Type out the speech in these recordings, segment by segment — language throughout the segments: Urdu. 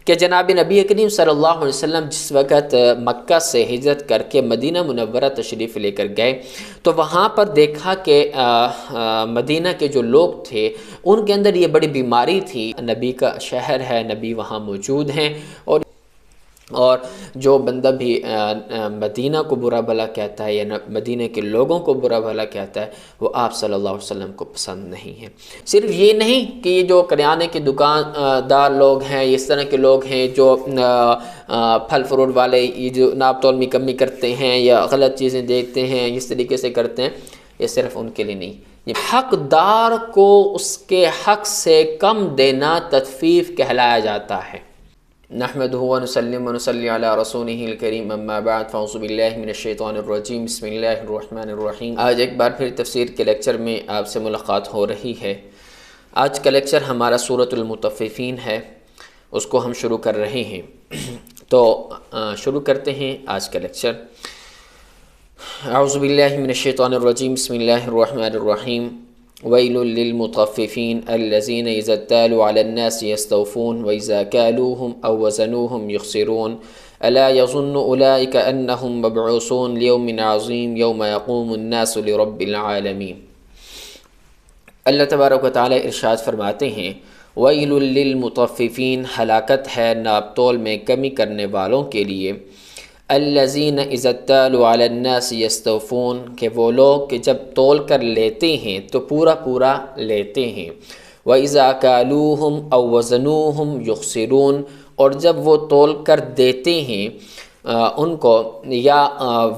کہ جناب نبی کریم صلی اللہ علیہ وسلم جس وقت مکہ سے ہجرت کر کے مدینہ منورہ تشریف لے کر گئے تو وہاں پر دیکھا کہ مدینہ کے جو لوگ تھے ان کے اندر یہ بڑی بیماری تھی۔ نبی کا شہر ہے، نبی وہاں موجود ہیں، اور جو بندہ بھی مدینہ کو برا بھلا کہتا ہے یا مدینہ کے لوگوں کو برا بھلا کہتا ہے وہ آپ صلی اللہ علیہ وسلم کو پسند نہیں ہے۔ صرف یہ نہیں کہ یہ جو کریانے کے دکاندار لوگ ہیں، اس طرح کے لوگ ہیں جو پھل فروٹ والے، یہ جو ناپ تول میں کمی کرتے ہیں یا غلط چیزیں دیکھتے ہیں اس طریقے سے کرتے ہیں، یہ صرف ان کے لیے نہیں، یہ حقدار کو اس کے حق سے کم دینا تطفیف کہلایا جاتا ہے۔ نحمدہ ونسلم ونصلی علی رسولہ الکریم، اما بعد، فاعوذ باللہ من الشیطان الرجیم، بسم اللہ الرحمن الرحیم۔ آج ایک بار پھر تفسیر کے لیکچر میں آپ سے ملاقات ہو رہی ہے۔ آج کا لیکچر ہمارا سورۃ المطففین ہے، اس کو ہم شروع کر رہے ہیں۔ تو شروع کرتے ہیں آج کا لیکچر۔ اعوذ باللہ من الشیطان الرجیم، بسم اللہ الرحمن الرحیم۔ ویل للمطففین الذین اذا اکتالوا علی الناس یستوفون واذا کالوهم او وزنوهم یخسرون الا یظن اولئک انہم مبعوثون لیوم عظیم یوم یقوم الناس لرب العالمین۔ اللہ تبارک و تعالی ارشاد فرماتے ہیں، ویل للمطففین، ہلاکت ہے ناپ تول میں کمی کرنے والوں کے لیے، الذین اذا اکتالوا علی الناس یستوفون، کہ وہ لوگ کہ جب تول کر لیتے ہیں تو پورا پورا لیتے ہیں، وَإِذَا كَالُوهُمْ أَوْ وَزَنُوهُمْ يُخْسِرُونَ، اور جب وہ تول کر دیتے ہیں ان کو یا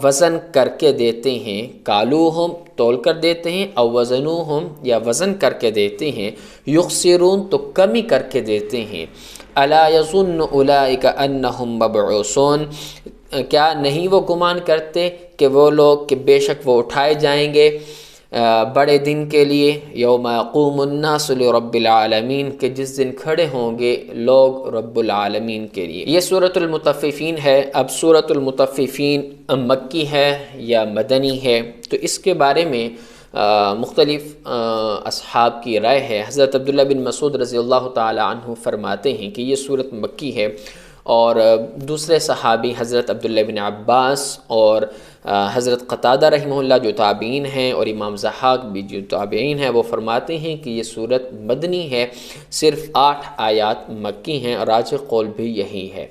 وزن کر کے دیتے ہیں، کالوہم تول کر دیتے ہیں، او وزنوہم یا وزن کر کے دیتے ہیں، یخسرون تو کمی کر کے دیتے ہیں، الا یظن اولئک انہم مبعوثون، کیا نہیں وہ گمان کرتے کہ وہ لوگ کہ بے شک وہ اٹھائے جائیں گے بڑے دن کے لیے، یوم یقوم الناس لرب العالمین، کہ جس دن کھڑے ہوں گے لوگ رب العالمین کے لیے۔ یہ سورۃ المطففین ہے۔ اب سورۃ المطففین مکی ہے یا مدنی ہے، تو اس کے بارے میں مختلف اصحاب کی رائے ہے۔ حضرت عبداللہ بن مسعود رضی اللہ تعالی عنہ فرماتے ہیں کہ یہ سورت مکی ہے، اور دوسرے صحابی حضرت عبداللہ بن عباس اور حضرت قتادہ رحمہ اللہ جو تابعین ہیں، اور امام ضحاک بھی جو تابعین ہیں، وہ فرماتے ہیں کہ یہ سورت مدنی ہے، صرف 8 آیات مکی ہیں، اور راجح قول بھی یہی ہے۔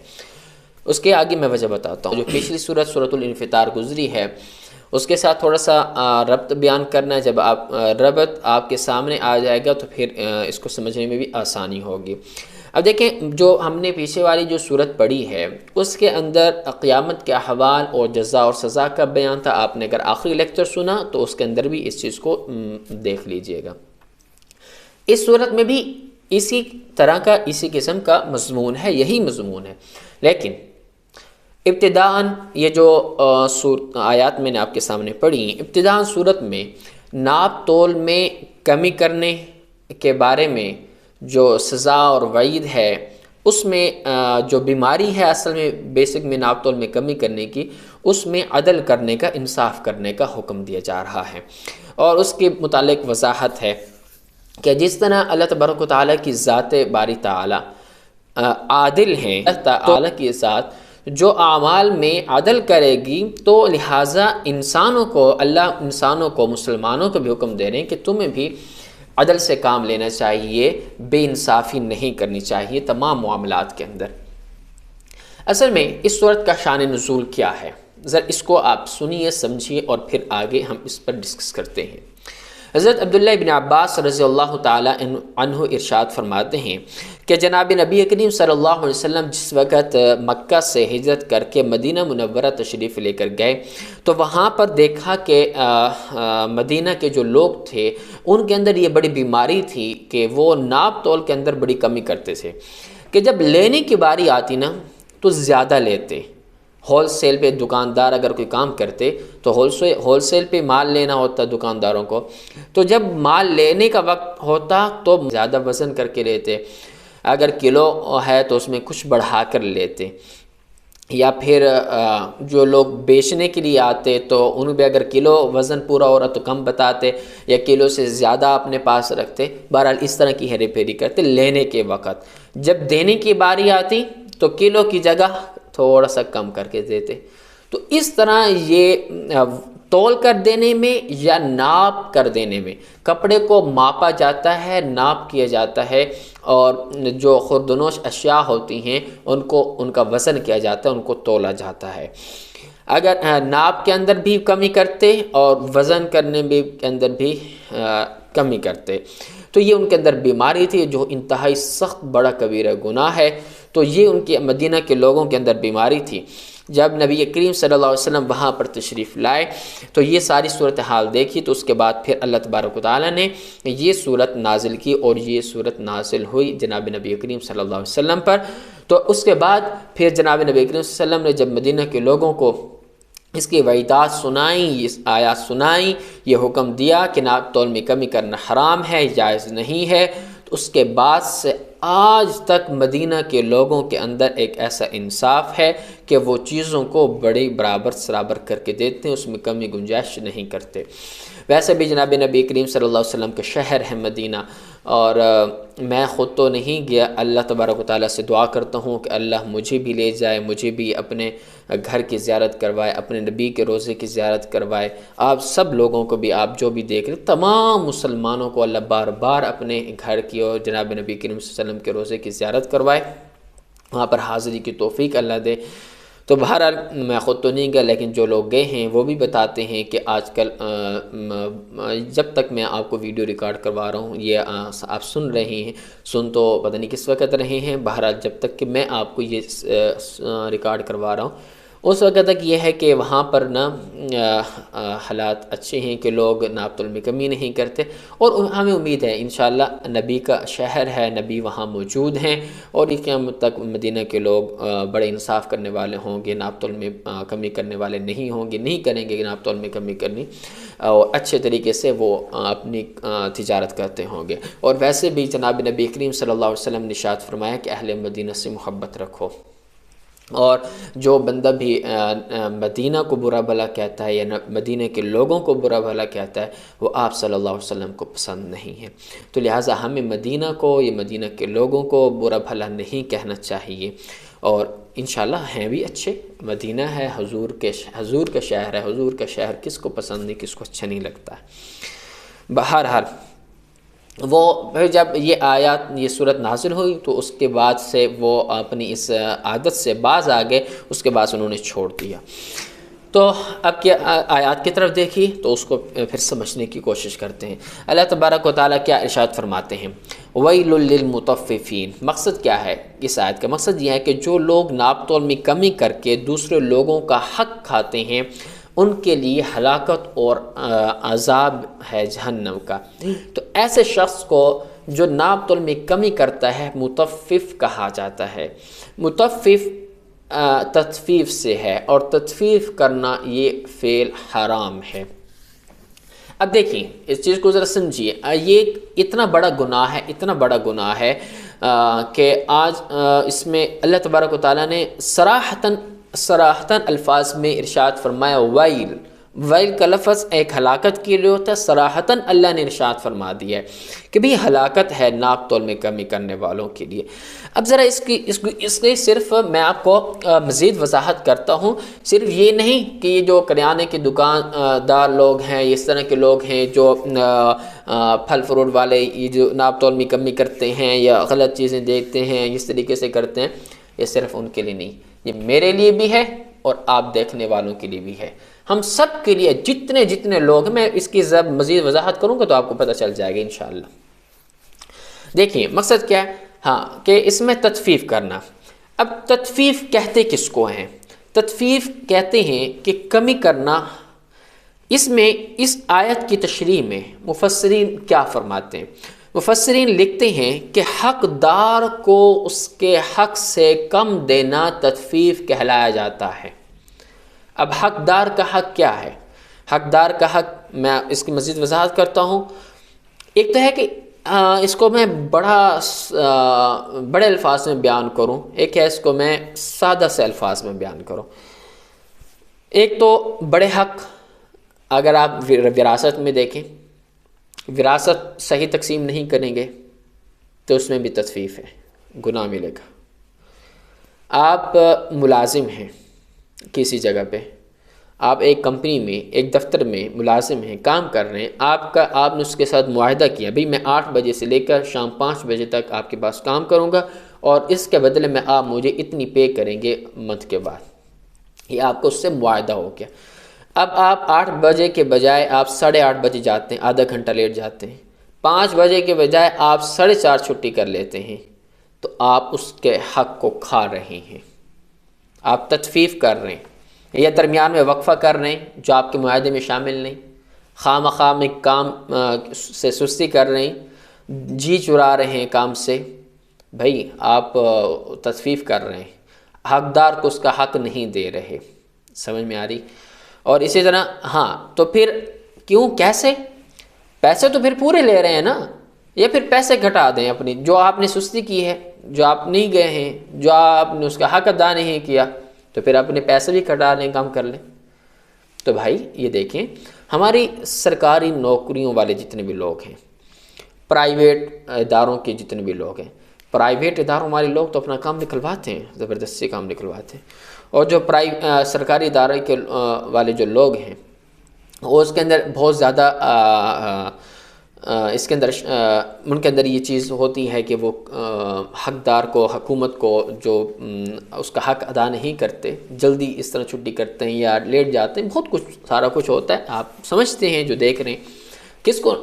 اس کے آگے میں وجہ بتاتا ہوں۔ جو پچھلی سورت سورۃ الانفطار گزری ہے، اس کے ساتھ تھوڑا سا ربط بیان کرنا ہے۔ جب ربط آپ کے سامنے آ جائے گا تو پھر اس کو سمجھنے میں بھی آسانی ہوگی۔ اب دیکھیں، جو ہم نے پیچھے والی جو سورت پڑھی ہے اس کے اندر قیامت کے احوال اور جزا اور سزا کا بیان تھا۔ آپ نے اگر آخری لیکچر سنا تو اس کے اندر بھی اس چیز کو دیکھ لیجئے گا۔ اس سورت میں بھی اسی طرح کا، اسی قسم کا مضمون ہے، یہی مضمون ہے، لیکن ابتداءً یہ جو آیات میں نے آپ کے سامنے پڑھی، ابتداءً سورت میں ناپ تول میں کمی کرنے کے بارے میں جو سزا اور وعید ہے، اس میں جو بیماری ہے اصل میں بیسک میں ناپ تول میں کمی کرنے کی، اس میں عدل کرنے کا، انصاف کرنے کا حکم دیا جا رہا ہے، اور اس کے متعلق وضاحت ہے کہ جس طرح اللہ تبارک و تعالیٰ کی ذات باری تعالیٰ عادل ہیں، اللہ تعالیٰ کی ذات جو اعمال میں عدل کرے گی، تو لہٰذا انسانوں کو، اللہ انسانوں کو، مسلمانوں کو بھی حکم دے رہے ہیں کہ تمہیں بھی عدل سے کام لینا چاہیے، بے انصافی نہیں کرنی چاہیے تمام معاملات کے اندر۔ اصل میں اس صورت کا شان نزول کیا ہے، ذرا اس کو آپ سنیے، سمجھیے، اور پھر آگے ہم اس پر ڈسکس کرتے ہیں۔ حضرت عبداللہ بن عباس رضی اللہ تعالی عنہ ارشاد فرماتے ہیں کہ جناب نبی کریم صلی اللہ علیہ وسلم جس وقت مکہ سے ہجرت کر کے مدینہ منورہ تشریف لے کر گئے تو وہاں پر دیکھا کہ مدینہ کے جو لوگ تھے ان کے اندر یہ بڑی بیماری تھی کہ وہ ناپ تول کے اندر بڑی کمی کرتے تھے، کہ جب لینے کی باری آتی نا تو زیادہ لیتے۔ ہول سیل پہ دکاندار اگر کوئی کام کرتے تو ہول سیل پہ مال لینا ہوتا دکانداروں کو، تو جب مال لینے کا وقت ہوتا تو زیادہ وزن کر کے لیتے، اگر کلو ہے تو اس میں کچھ بڑھا کر لیتے، یا پھر جو لوگ بیچنے کے لیے آتے تو ان پہ اگر کلو وزن پورا ہو رہا تو کم بتاتے، یا کلو سے زیادہ اپنے پاس رکھتے۔ بہرحال اس طرح کی ہیرے پھیری کرتے لینے کے وقت۔ جب دینے کی باری آتی تو کلو کی جگہ تھوڑا سا کم کر کے دیتے۔ تو اس طرح یہ تول کر دینے میں یا ناپ کر دینے میں، کپڑے کو ماپا جاتا ہے، ناپ کیا جاتا ہے، اور جو خوردنوش اشیاء ہوتی ہیں ان کا وزن کیا جاتا ہے، ان کو تولا جاتا ہے۔ اگر ناپ کے اندر بھی کمی کرتے اور وزن کرنے بھی کے اندر بھی کمی کرتے تو یہ ان کے اندر بیماری تھی، جو انتہائی سخت بڑا کبیرہ گناہ ہے۔ تو یہ ان کے مدینہ کے لوگوں کے اندر بیماری تھی۔ جب نبی کریم صلی اللہ علیہ وسلم وہاں پر تشریف لائے تو یہ ساری صورتحال دیکھی، تو اس کے بعد پھر اللہ تبارک و تعالیٰ نے یہ صورت نازل کی، اور یہ صورت نازل ہوئی جناب نبی کریم صلی اللہ علیہ وسلم پر۔ تو اس کے بعد پھر جناب نبی کریم صلی اللہ علیہ وسلم نے جب مدینہ کے لوگوں کو اس کی وعیدات سنائیں، اس آیات سنائیں، یہ حکم دیا کہ ناپ تول میں کمی کرنا حرام ہے، جائز نہیں ہے، تو اس کے بعد سے آج تک مدینہ کے لوگوں کے اندر ایک ایسا انصاف ہے کہ وہ چیزوں کو بڑی برابر کر کے دیتے ہیں، اس میں کمی گنجائش نہیں کرتے۔ ویسے بھی جناب نبی کریم صلی اللہ علیہ وسلم کا شہر ہے مدینہ، اور میں خود تو نہیں گیا، اللہ تبارک و تعالیٰ سے دعا کرتا ہوں کہ اللہ مجھے بھی لے جائے، مجھے بھی اپنے گھر کی زیارت کروائے، اپنے نبی کے روضے کی زیارت کروائے۔ آپ سب لوگوں کو بھی، آپ جو بھی دیکھ رہے، تمام مسلمانوں کو اللہ بار بار اپنے گھر کی اور جناب نبی کریم صلی اللہ علیہ وسلم کے روضے کی زیارت کروائے، وہاں پر حاضری کی توفیق اللہ دے۔ تو بہرحال میں خود تو نہیں گیا، لیکن جو لوگ گئے ہیں وہ بھی بتاتے ہیں کہ آج کل جب تک میں آپ کو ویڈیو ریکارڈ کروا رہا ہوں، یہ آپ سن رہے ہیں، سن تو پتہ نہیں کس وقت رہے ہیں، بہرحال جب تک کہ میں آپ کو یہ ریکارڈ کروا رہا ہوں اس وقت تک یہ ہے کہ وہاں پر حالات اچھے ہیں کہ لوگ ناپ تول میں کمی نہیں کرتے، اور ہمیں امید ہے انشاءاللہ نبی کا شہر ہے، نبی وہاں موجود ہیں، اور اس قیامت تک مدینہ کے لوگ بڑے انصاف کرنے والے ہوں گے، ناپ تول میں کمی کرنے والے نہیں ہوں گے، نہیں کریں گے ناپ تول میں کمی کرنی، اور اچھے طریقے سے وہ اپنی تجارت کرتے ہوں گے۔ اور ویسے بھی جناب نبی کریم صلی اللہ علیہ وسلم نے ارشاد فرمایا کہ اہل مدینہ سے محبت رکھو، اور جو بندہ بھی مدینہ کو برا بھلا کہتا ہے یا مدینہ کے لوگوں کو برا بھلا کہتا ہے، وہ آپ صلی اللہ علیہ وسلم کو پسند نہیں ہے۔ تو لہٰذا ہمیں مدینہ کو یا مدینہ کے لوگوں کو برا بھلا نہیں کہنا چاہیے، اور انشاءاللہ ہیں بھی اچھے، مدینہ ہے حضور کا شہر ہے، حضور کا شہر کس کو پسند نہیں، کس کو اچھا نہیں لگتا ہے۔ بہرحال وہ پھر جب یہ آیات یہ صورت نازل ہوئی تو اس کے بعد سے وہ اپنی اس عادت سے باز آ گئے، اس کے بعد انہوں نے چھوڑ دیا۔ تو اب کیا آیات کی طرف دیکھی تو اس کو پھر سمجھنے کی کوشش کرتے ہیں۔ اللہ تبارک و تعالیٰ کیا ارشاد فرماتے ہیں؟ وَيْلٌ لِّلْمُطَفِّفِينَ۔ مقصد کیا ہے اس آیت کا؟ مقصد یہ ہے کہ جو لوگ ناپ تول میں کمی کر کے دوسرے لوگوں کا حق کھاتے ہیں، ان کے لیے ہلاکت اور عذاب ہے جہنم کا۔ تو ایسے شخص کو جو ناپ تول میں کمی کرتا ہے مطفف کہا جاتا ہے۔ مطفف تطفیف سے ہے، اور تطفیف کرنا یہ فعل حرام ہے۔ اب دیکھیں اس چیز کو ذرا سمجھیے، یہ اتنا بڑا گناہ ہے، اتنا بڑا گناہ ہے کہ آج اس میں اللہ تبارک و تعالیٰ نے صراحتاً الفاظ میں ارشاد فرمایا ویل۔ ویل کا لفظ ایک ہلاکت کے لیے ہوتا ہے، صراحتاً اللہ نے ارشاد فرما دیا ہے کہ بھی ہلاکت ہے ناپ تول میں کمی کرنے والوں کے لیے۔ اب ذرا اس کی صرف میں آپ کو مزید وضاحت کرتا ہوں، صرف یہ نہیں کہ یہ جو کریانے کے دکاندار لوگ ہیں، اس طرح کے لوگ ہیں جو پھل فروٹ والے، یہ جو ناپ تول میں کمی کرتے ہیں یا غلط چیزیں دیکھتے ہیں اس طریقے سے کرتے ہیں، یہ صرف ان کے لیے نہیں، یہ میرے لیے بھی ہے اور آپ دیکھنے والوں کے لیے بھی ہے، ہم سب کے لیے، جتنے لوگ ہیں۔ میں اس کی مزید وضاحت کروں گا تو آپ کو پتہ چل جائے گا انشاءاللہ۔ دیکھیں مقصد کیا ہے، ہاں کہ اس میں تطفیف کرنا۔ اب تطفیف کہتے کس کو ہیں؟ تطفیف کہتے ہیں کہ کمی کرنا۔ اس میں اس آیت کی تشریح میں مفسرین کیا فرماتے ہیں؟ مفسرین لکھتے ہیں کہ حقدار کو اس کے حق سے کم دینا تطفیف کہلایا جاتا ہے۔ اب حقدار کا حق کیا ہے؟ حقدار کا حق میں اس کی مزید وضاحت کرتا ہوں۔ ایک تو ہے کہ اس کو میں بڑے الفاظ میں بیان کروں، ایک ہے اس کو میں سادہ سے الفاظ میں بیان کروں۔ ایک تو بڑے حق، اگر آپ وراثت میں دیکھیں، وراثت صحیح تقسیم نہیں کریں گے تو اس میں بھی تطفیف ہے، گناہ ملے گا۔ آپ ملازم ہیں کسی جگہ پہ، آپ ایک کمپنی میں ایک دفتر میں ملازم ہیں، کام کر رہے ہیں، آپ نے اس کے ساتھ معاہدہ کیا بھئی میں 8 بجے سے لے کر شام 5 بجے تک آپ کے پاس کام کروں گا اور اس کے بدلے میں آپ مجھے اتنی پے کریں گے منتھ کے بعد، یہ آپ کو اس سے معاہدہ ہو گیا۔ اب آپ 8 بجے کے بجائے آپ 8:30 بجے جاتے ہیں، آدھا گھنٹہ لیٹ جاتے ہیں، 5 بجے کے بجائے آپ 4:30 چھٹی کر لیتے ہیں، تو آپ اس کے حق کو کھا رہے ہیں، آپ تطفیف کر رہے ہیں، یا درمیان میں وقفہ کر رہے ہیں جو آپ کے معاہدے میں شامل نہیں، خواہ مخواہ میں کام سے سستی کر رہے ہیں، جی چرا رہے ہیں کام سے، بھائی آپ تطفیف کر رہے ہیں، حقدار کو اس کا حق نہیں دے رہے۔ سمجھ میں آ رہی؟ اور اسی طرح ہاں تو پھر کیوں کیسے؟ پیسے تو پھر پورے لے رہے ہیں نا، یا پھر پیسے گھٹا دیں اپنی، جو آپ نے سستی کی ہے، جو آپ نہیں گئے ہیں، جو آپ نے اس کا حق ادا نہیں کیا، تو پھر اپنے پیسے بھی کٹا لیں، کام کر لیں۔ تو بھائی یہ دیکھیں، ہماری سرکاری نوکریوں والے جتنے بھی لوگ ہیں، پرائیویٹ اداروں کے جتنے بھی لوگ ہیں، پرائیویٹ اداروں والے لوگ تو اپنا کام نکلواتے ہیں، زبردستی کام نکلواتے ہیں، اور جو سرکاری ادارے کے والے جو لوگ ہیں وہ اس کے اندر بہت زیادہ اس کے اندر ان کے اندر یہ چیز ہوتی ہے کہ وہ حقدار کو، حکومت کو جو اس کا حق ادا نہیں کرتے، جلدی اس طرح چھٹی کرتے ہیں یا لیٹ جاتے ہیں، بہت کچھ سارا کچھ ہوتا ہے، آپ سمجھتے ہیں جو دیکھ رہے ہیں، کس کو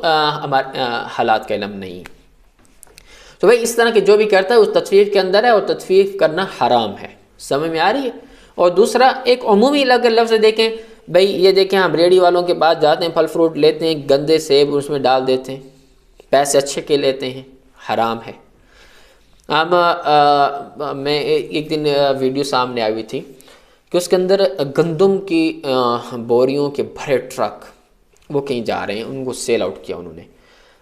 ہمارے حالات کا علم نہیں۔ تو بھائی اس طرح کے جو بھی کرتا ہے اس تطفیف کے اندر ہے، اور تطفیف کرنا حرام ہے، سمجھ میں آ رہی ہے؟ اور دوسرا ایک عمومی لفظ دیکھیں، بھئی یہ دیکھیں ہم ریڑھی والوں کے پاس جاتے ہیں، پھل فروٹ لیتے ہیں، گندے سیب اس میں ڈال دیتے ہیں، پیسے اچھے کے لیتے ہیں، حرام ہے۔ اب میں ایک دن ویڈیو سامنے آئی ہوئی تھی کہ اس کے اندر گندم کی بوریوں کے بھرے ٹرک وہ کہیں جا رہے ہیں، ان کو سیل آؤٹ کیا انہوں نے۔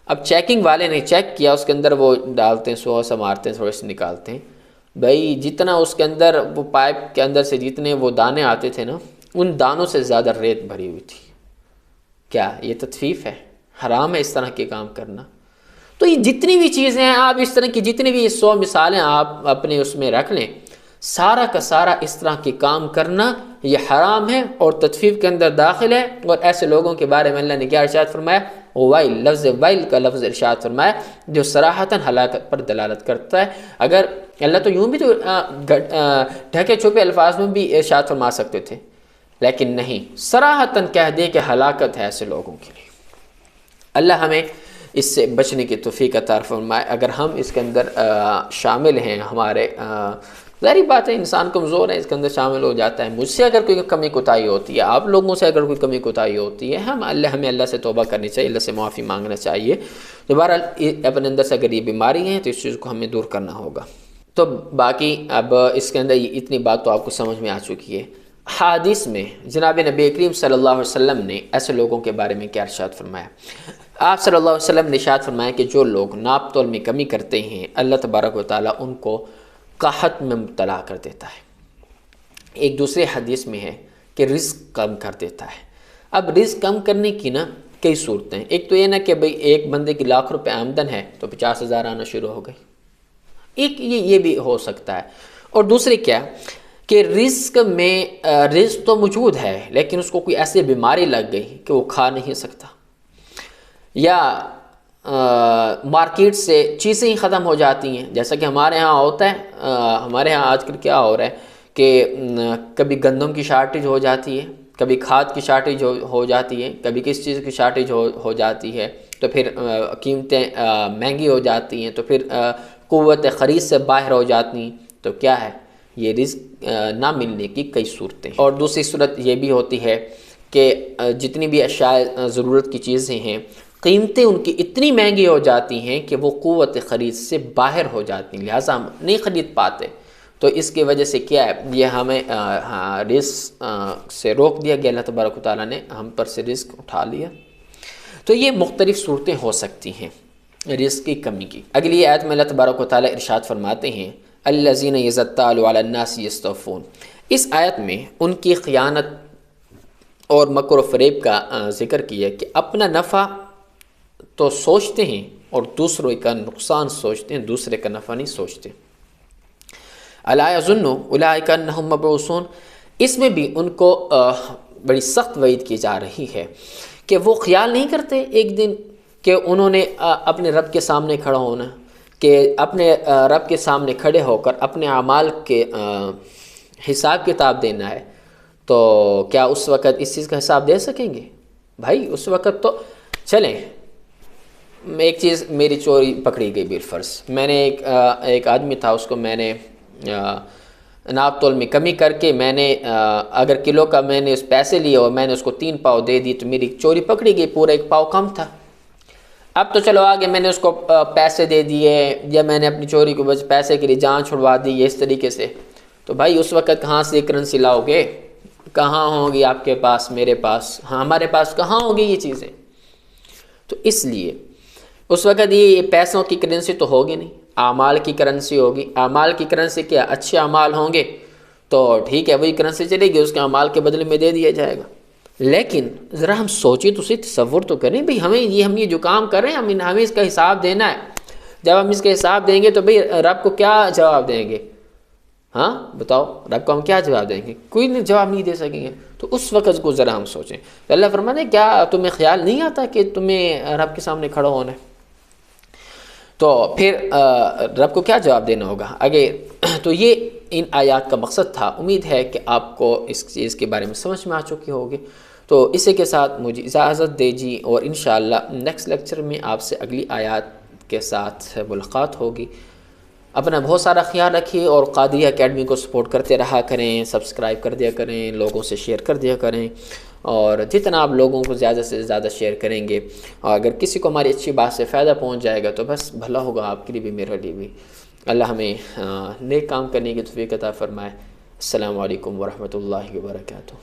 اب چیکنگ والے نے چیک کیا، اس کے اندر وہ ڈالتے ہیں، سو سا مارتے ہیں، تھوڑے سے نکالتے ہیں، بھائی جتنا اس کے اندر وہ پائپ کے اندر سے جتنے وہ دانے آتے تھے نا، ان دانوں سے زیادہ ریت بھری ہوئی تھی۔ کیا یہ تطفیف ہے؟ حرام ہے اس طرح کے کام کرنا۔ تو یہ جتنی بھی چیزیں ہیں، آپ اس طرح کی جتنی بھی 100 مثالیں آپ اپنے اس میں رکھ لیں، سارا کا سارا اس طرح کے کام کرنا یہ حرام ہے اور تطفیف کے اندر داخل ہے۔ اور ایسے لوگوں کے بارے میں اللہ نے کیا ارشاد فرمایا؟ وائل، لفظ وائل کا لفظ ارشاد فرمایا جو صراحتاً ہلاکت پر دلالت کرتا ہے۔ اگر اللہ تو یوں بھی تو ڈھکے چھپے الفاظ میں بھی ارشاد فرما سکتے تھے، لیکن نہیں، صراحتاً کہہ دے کہ ہلاکت ہے ایسے لوگوں کے لیے۔ اللہ ہمیں اس سے بچنے کی توفیق عطا فرمائے۔ اگر ہم اس کے اندر شامل ہیں، ہمارے ظاہری بات ہے انسان کمزور ہے، اس کے اندر شامل ہو جاتا ہے، مجھ سے اگر کوئی کمی کوتاہی ہوتی ہے، آپ لوگوں سے اگر کوئی کمی کوتاہی ہوتی ہے، ہمیں اللہ سے توبہ کرنی چاہیے، اللہ سے معافی مانگنا چاہیے۔ دوبارہ اپنے اندر سے اگر یہ بیماری ہے تو اس چیز کو ہمیں دور کرنا ہوگا۔ تو باقی اب اس کے اندر اتنی بات تو آپ کو سمجھ میں آ چکی ہے۔ حدیث میں جناب نبی کریم صلی اللہ علیہ وسلم نے ایسے لوگوں کے بارے میں کیا ارشاد فرمایا؟ آپ صلی اللہ علیہ وسلم نے ارشاد فرمایا کہ جو لوگ ناپ تول میں کمی کرتے ہیں، اللہ تبارک و تعالیٰ ان کو قحط میں مبتلا کر دیتا ہے۔ ایک دوسرے حدیث میں ہے کہ رزق کم کر دیتا ہے۔ اب رزق کم کرنے کی نا کئی صورتیں ہیں۔ ایک تو یہ نا کہ بھئی ایک بندے کی لاکھ روپے آمدن ہے تو 50,000 آنا شروع ہو گئی، ایک یہ بھی ہو سکتا ہے۔ اور دوسری کیا کہ رزق میں رزق تو موجود ہے لیکن اس کو کوئی ایسی بیماری لگ گئی کہ وہ کھا نہیں سکتا، یا مارکیٹ سے چیزیں ہی ختم ہو جاتی ہیں، جیسا کہ ہمارے ہاں ہوتا ہے۔ ہمارے ہاں آج کل کیا ہو رہا ہے کہ کبھی گندم کی شارٹیج ہو جاتی ہے، کبھی کھاد کی شارٹیج ہو جاتی ہے، کبھی کس چیز کی شارٹیج ہو جاتی ہے، تو پھر قیمتیں مہنگی ہو جاتی ہیں، تو پھر قوت خرید سے باہر ہو جاتی ہیں۔ تو کیا ہے یہ رزق نہ ملنے کی کئی صورتیں ہیں۔ اور دوسری صورت یہ بھی ہوتی ہے کہ جتنی بھی اشیاء ضرورت کی چیزیں ہیں، قیمتیں ان کی اتنی مہنگی ہو جاتی ہیں کہ وہ قوت خرید سے باہر ہو جاتی ہیں، لہٰذا ہم نہیں خرید پاتے۔ تو اس کی وجہ سے کیا ہے، یہ ہمیں رزق سے روک دیا گیا، اللہ تبارک و تعالیٰ نے ہم پر سے رزق اٹھا لیا۔ تو یہ مختلف صورتیں ہو سکتی ہیں رزق کی کمی کی۔ اگلی آیت میں اللہ تبارک و تعالیٰ ارشاد فرماتے ہیں الذین اذا اکتالوا علی الناس یستوفون۔ اس آیت میں ان کی خیانت اور مکر و فریب کا ذکر کیا کہ اپنا نفع تو سوچتے ہیں اور دوسروں کا نقصان سوچتے ہیں، دوسرے کا نفع نہیں سوچتے۔ الا یظن اولئک انہم مبعوثون، اس میں بھی ان کو بڑی سخت وعید کی جا رہی ہے کہ وہ خیال نہیں کرتے ایک دن کہ انہوں نے اپنے رب کے سامنے کھڑا ہونا، کہ اپنے رب کے سامنے کھڑے ہو کر اپنے اعمال کے حساب کتاب دینا ہے، تو کیا اس وقت اس چیز کا حساب دے سکیں گے؟ بھائی اس وقت تو چلیں، ایک چیز میری چوری پکڑی گئی بالفرض، میں نے ایک آدمی تھا، اس کو میں نے ناپ تول میں کمی کر کے میں نے اگر کلو کا میں نے اس پیسے لیے اور میں نے اس کو 3 پاؤ دے دی تو میری چوری پکڑی گئی، پورا 1 پاؤ کم تھا۔ اب تو چلو آگے میں نے اس کو پیسے دے دیے یا میں نے اپنی چوری کو بس پیسے کے لیے جان چھڑوا دی اس طریقے سے، تو بھائی اس وقت کہاں سے کرنسی لاؤ گے؟ کہاں ہوں گی آپ کے پاس، میرے پاس، ہاں ہمارے پاس کہاں ہوگی یہ چیزیں؟ تو اس لیے اس وقت یہ پیسوں کی کرنسی تو ہوگی نہیں، اعمال کی کرنسی ہوگی۔ اعمال کی کرنسی کیا؟ اچھے اعمال ہوں گے تو ٹھیک ہے، وہی کرنسی چلے گی، اس کے اعمال کے بدلے میں دے دیا جائے گا۔ لیکن ذرا ہم سوچیں تو صحیح، تصور تو کریں بھئی، ہم یہ جو کام کر رہے ہیں ہمیں اس کا حساب دینا ہے۔ جب ہم اس کا حساب دیں گے تو بھئی رب کو کیا جواب دیں گے؟ ہاں بتاؤ، رب کو ہم کیا جواب دیں گے؟ کوئی نہیں جواب نہیں دے سکیں گے۔ تو اس وقت کو ذرا ہم سوچیں۔ تو اللہ فرماتے ہیں کیا تمہیں خیال نہیں آتا کہ تمہیں رب کے سامنے کھڑا ہونا ہے؟ تو پھر رب کو کیا جواب دینا ہوگا اگر؟ تو یہ ان آیات کا مقصد تھا۔ امید ہے کہ آپ کو اس چیز کے بارے میں سمجھ میں آ چکی ہوگی۔ تو اسی کے ساتھ مجھے اجازت دیجیے، اور انشاءاللہ نیکسٹ لیکچر میں آپ سے اگلی آیات کے ساتھ ملاقات ہوگی۔ اپنا بہت سارا خیال رکھیے، اور قادریہ اکیڈمی کو سپورٹ کرتے رہا کریں، سبسکرائب کر دیا کریں، لوگوں سے شیئر کر دیا کریں، اور جتنا آپ لوگوں کو زیادہ سے زیادہ شیئر کریں گے، اور اگر کسی کو ہماری اچھی بات سے فائدہ پہنچ جائے گا تو بس بھلا ہوگا آپ کے لیے بھی، میرے لیے بھی۔ اللہ ہمیں نیک کام کرنے کی توفیق عطا فرمائے۔ السلام علیکم ورحمۃ اللہ وبرکاتہ۔